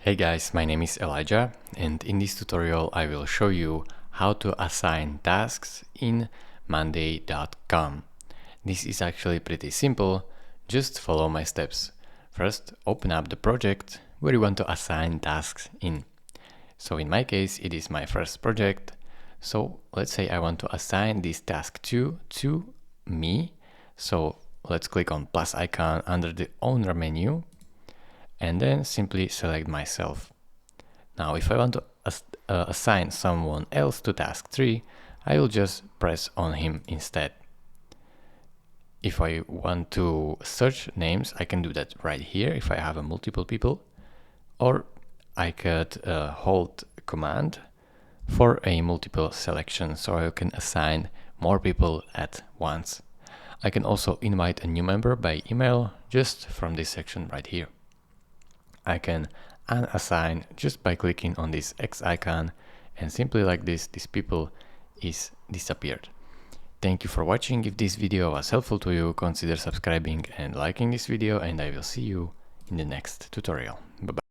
Hey guys, my name is Elijah, and in this tutorial I will show you how to assign tasks in Monday.com. This is actually pretty simple, just follow my steps. First, open up the project where you want to assign tasks in. So in my case, it is my first project. So let's say I want to assign this task to me. So let's click on plus icon under the owner menu and then simply select myself. Now if I want to assign someone else to task 3, I will just press on him instead. If I want to search names, I can do that right here if I have multiple people, or I could hold command for a multiple selection, so I can assign more people at once. I can also invite a new member by email just from this section right here. I can unassign just by clicking on this X icon, and simply like this people is disappeared. Thank you for watching. If this video was helpful to you, consider subscribing and liking this video, and I will see you in the next tutorial. Bye bye.